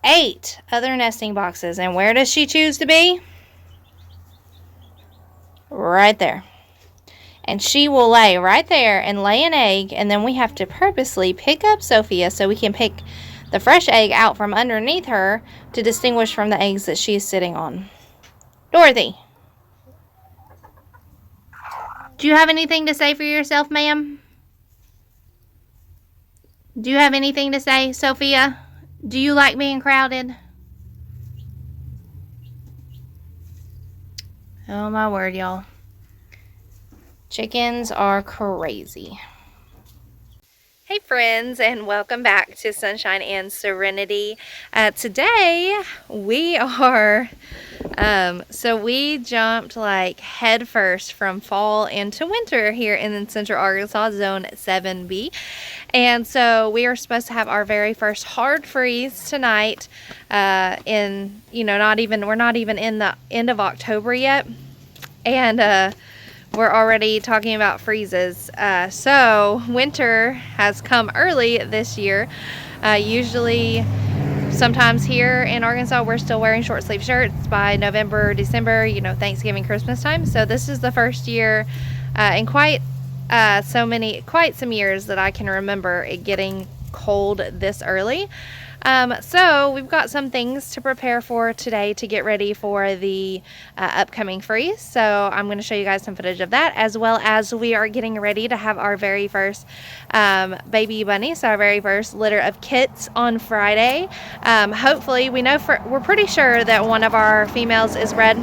8 other nesting boxes. And where does she choose to be? Right there. And she will lay right there and lay an egg, and then we have to purposely pick up Sophia so we can pick the fresh egg out from underneath her to distinguish from the eggs that she is sitting on. Dorothy, do you have anything to say for yourself, ma'am? Do you have anything to say, Sophia? Do you like being crowded? Oh my word, y'all. Chickens are crazy. Hey friends, and welcome back to Sunshine and Serenity. Today we are, so we jumped like head first from fall into winter here in Central Arkansas, Zone 7B. And so we are supposed to have our very first hard freeze tonight we're not even in the end of October yet. And we're already talking about freezes. So winter has come early this year. Usually, sometimes here in Arkansas, we're still wearing short sleeve shirts by November, December, Thanksgiving, Christmas time. So this is the first year in quite some years that I can remember it getting cold this early. So we've got some things to prepare for today to get ready for the upcoming freeze. So I'm going to show you guys some footage of that, as well as we are getting ready to have our very first baby bunny, so our very first litter of kits on Friday. Hopefully, we're pretty sure that one of our females is red,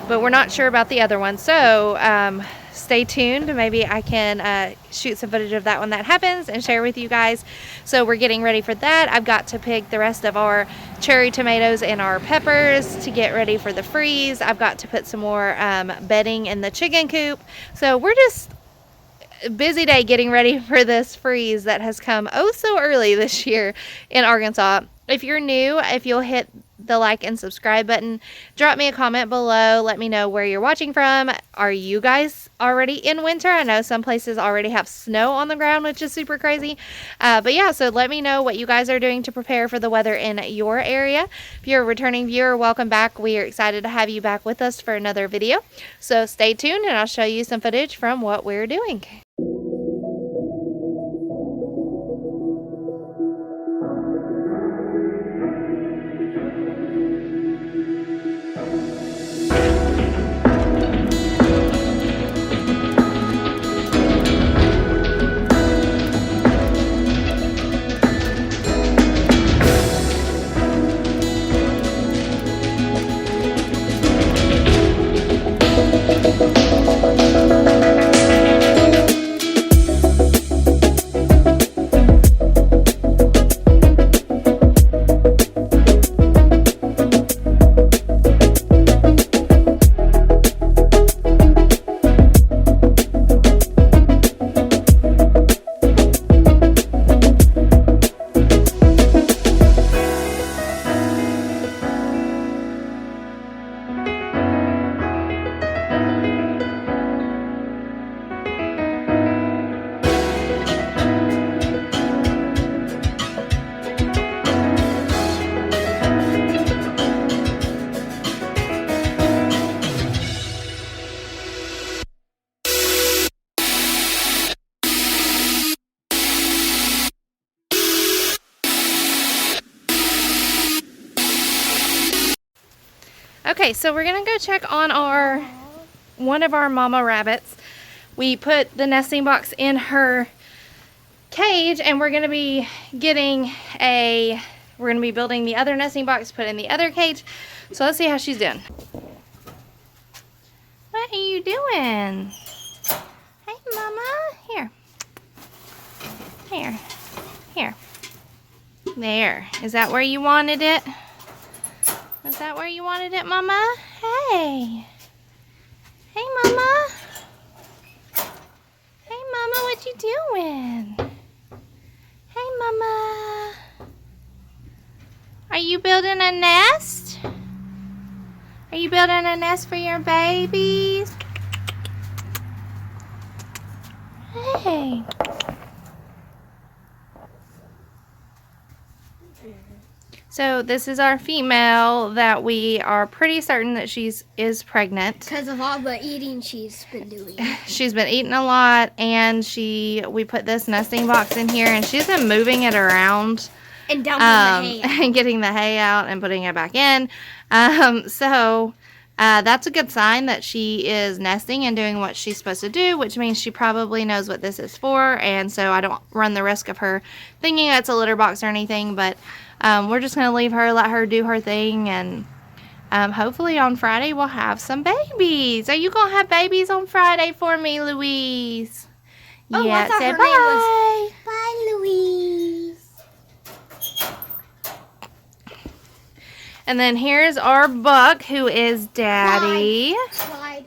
but we're not sure about the other one. So stay tuned. Maybe I can shoot some footage of that when that happens and share with you guys. So we're getting ready for that. I've got to pick the rest of our cherry tomatoes and our peppers to get ready for the freeze. I've got to put some more bedding in the chicken coop. So we're just a busy day getting ready for this freeze that has come oh so early this year in Arkansas. If you're new, if you'll hit the like and subscribe button, drop me a comment below, let me know where you're watching from. Are you guys already in winter? I know some places already have snow on the ground, which is super crazy. But yeah, so let me know what you guys are doing to prepare for the weather in your area. If you're a returning viewer, welcome back. We are excited to have you back with us for another video. So stay tuned and I'll show you some footage from what we're doing. Okay, so we're gonna go check on one of our mama rabbits. We put the nesting box in her cage, and we're gonna be building the other nesting box, put in the other cage. So let's see how she's doing. What are you doing? Hey, mama. Here. There. Is that where you wanted it? Is that where you wanted it, mama? Hey. Hey, mama. Hey, mama, what you doing? Hey, mama. Are you building a nest? Are you building a nest for your babies? Hey. So this is our female that we are pretty certain that is pregnant. Because of all the eating she's been doing. She's been eating a lot, and we put this nesting box in here, and she's been moving it around. And dumping the hay out. And getting the hay out and putting it back in. That's a good sign that she is nesting and doing what she's supposed to do, which means she probably knows what this is for, and so I don't run the risk of her thinking it's a litter box or anything, but we're just going to leave her, let her do her thing, and hopefully on Friday we'll have some babies. Are you going to have babies on Friday for me, Louise? Oh, yeah, I thought say her bye. name was... Bye, Louise. And then here's our buck, who is Daddy. Clyde.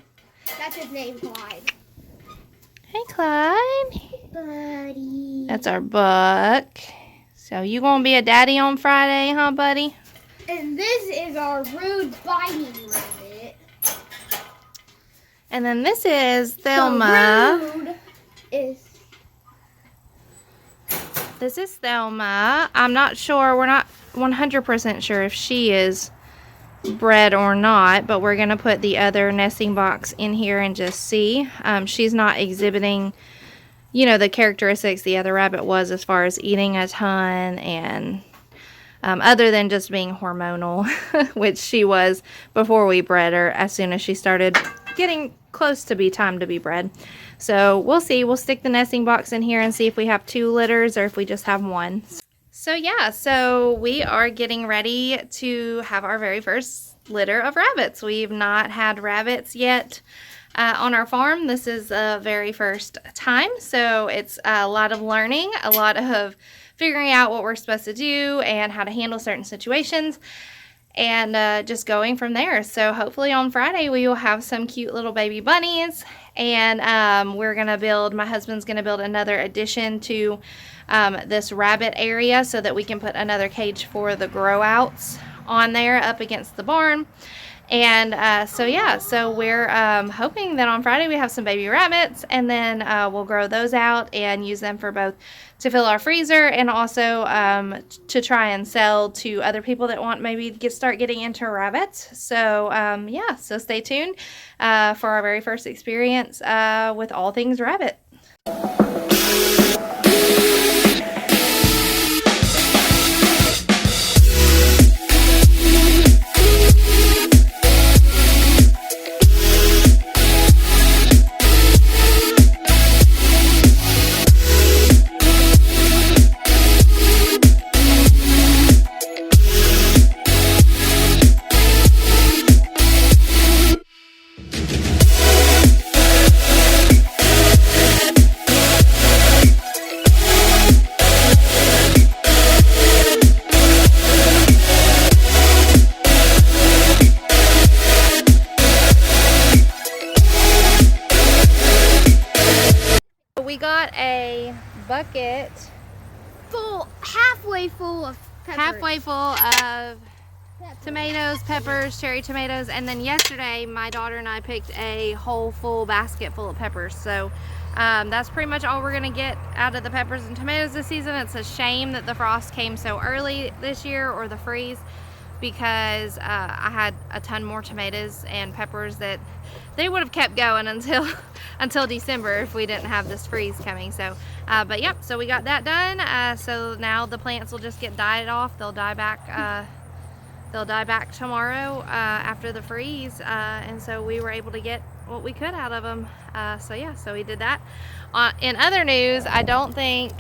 That's his name, Clyde. Hey, Clyde. Buddy. That's our buck. So you gonna be a daddy on Friday, huh, buddy? And this is our rude biting rabbit. And then this is Thelma. The rude is... This is Thelma. I'm not sure. We're not 100% sure if she is bred or not, but we're gonna put the other nesting box in here and just see. She's not exhibiting, you know, the characteristics the other rabbit was as far as eating a ton and other than just being hormonal, which she was before we bred her, as soon as she started getting close to be time to be bred. So we'll see. We'll stick the nesting box in here and see if we have 2 litters or if we just have 1. So yeah, so we are getting ready to have our very first litter of rabbits. We've not had rabbits yet on our farm. This is the very first time, so it's a lot of learning, a lot of figuring out what we're supposed to do and how to handle certain situations, and just going from there. So hopefully on Friday we will have some cute little baby bunnies, and my husband's gonna build another addition to this rabbit area so that we can put another cage for the grow outs on there up against the barn. And so we're hoping that on Friday we have some baby rabbits, and then we'll grow those out and use them for both to fill our freezer and also to try and sell to other people that want maybe start getting into rabbits. So so stay tuned for our very first experience with all things rabbit. We got a bucket halfway full of tomatoes, peppers, cherry tomatoes, and then yesterday my daughter and I picked a whole full basket full of peppers. So that's pretty much all we're gonna get out of the peppers and tomatoes this season. It's a shame that the frost came so early this year, or the freeze, because I had a ton more tomatoes and peppers that they would have kept going until December if we didn't have this freeze coming. So but yep, so we got that done. So now the plants will just get died off. They'll die back tomorrow after the freeze, and so we were able to get what we could out of them. So we did that. In other news, I don't think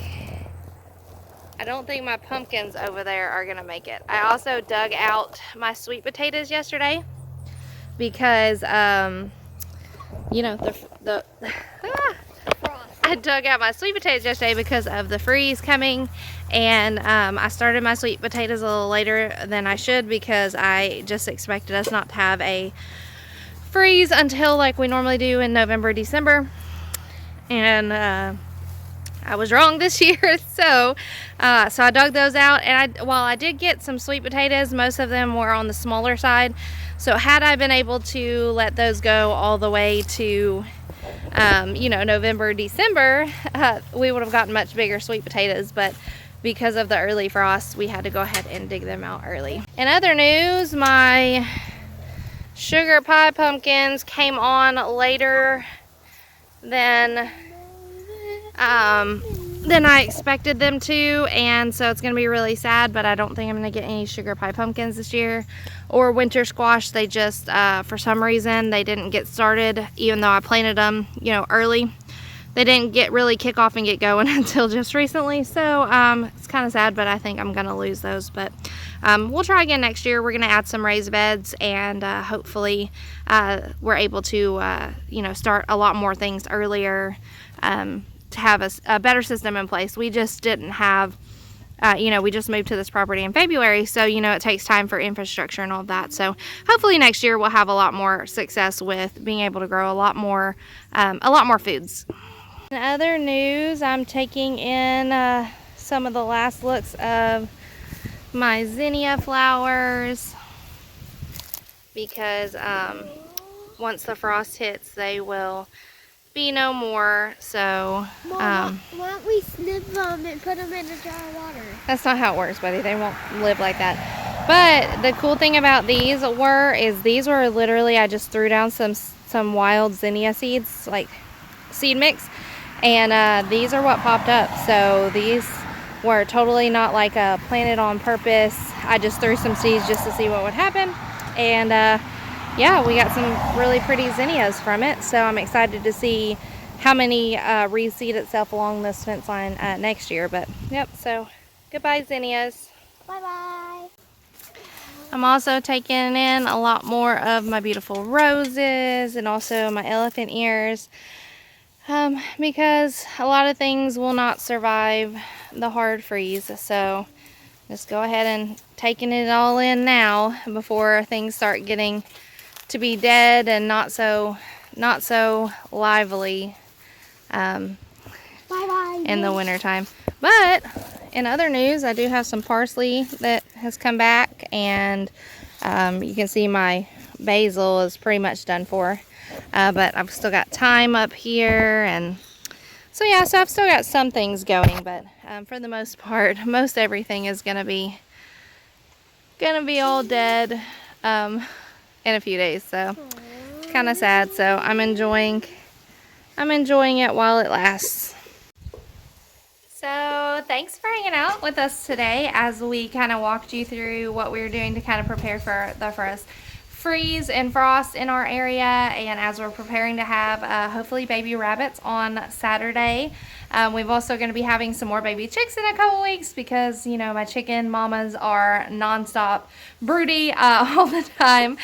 my pumpkins over there are gonna make it. I also dug out my sweet potatoes yesterday because you know, I dug out my sweet potatoes yesterday because of the freeze coming, and I started my sweet potatoes a little later than I should because I just expected us not to have a freeze until like we normally do in November, December, and I was wrong this year. So I dug those out, and while I did get some sweet potatoes, most of them were on the smaller side. So had I been able to let those go all the way to November, December, we would have gotten much bigger sweet potatoes. But because of the early frost, we had to go ahead and dig them out early. In other news, my sugar pie pumpkins came on later than I expected them to, and so it's gonna be really sad, but I don't think I'm gonna get any sugar pie pumpkins this year or winter squash. They just for some reason they didn't get started, even though I planted them, you know, early. They didn't really kick off and get going until just recently, so it's kind of sad, but I think I'm gonna lose those. But we'll try again next year. We're gonna add some raised beds, and hopefully we're able to you know, start a lot more things earlier, to have a better system in place. We just didn't have, you know, we just moved to this property in February, so, you know, it takes time for infrastructure and all of that. So hopefully next year we'll have a lot more success with being able to grow a lot more foods. In other news, I'm taking in some of the last looks of my zinnia flowers, because once the frost hits, they will be no more. So Mom, why don't we snip them and put them in a jar of water? That's not how it works, buddy. They won't live like that. But the cool thing about these were literally, I just threw down some wild zinnia seeds, like seed mix, and these are what popped up. So these were totally not like planted on purpose. I just threw some seeds just to see what would happen, and yeah, we got some really pretty zinnias from it. So I'm excited to see how many reseed itself along this fence line next year. But yep, so goodbye zinnias. Bye bye. I'm also taking in a lot more of my beautiful roses and also my elephant ears, because a lot of things will not survive the hard freeze. So just go ahead and taking it all in now before things start getting to be dead and not so lively Bye bye. in the winter time. But in other news, I do have some parsley that has come back, and you can see my basil is pretty much done for, but I've still got thyme up here, and so yeah, so I've still got some things going, but for the most part, most everything is gonna be all dead in a few days. So it's kind of sad. So I'm enjoying it while it lasts. So thanks for hanging out with us today as we kind of walked you through what we were doing to kind of prepare for the first freeze and frost in our area, and as we're preparing to have hopefully baby rabbits on Saturday. We've also going to be having some more baby chicks in a couple weeks, because, you know, my chicken mamas are non-stop broody all the time.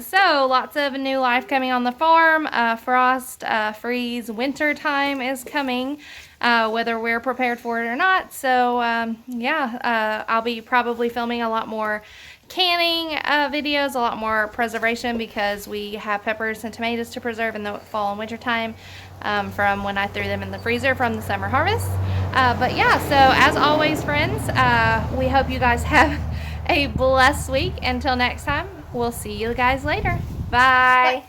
So lots of new life coming on the farm. Frost, freeze, winter time is coming, whether we're prepared for it or not. So yeah, I'll be probably filming a lot more canning videos, a lot more preservation, because we have peppers and tomatoes to preserve in the fall and winter time, from when I threw them in the freezer from the summer harvest. But yeah, so as always, friends, we hope you guys have a blessed week. Until next time, we'll see you guys later. Bye.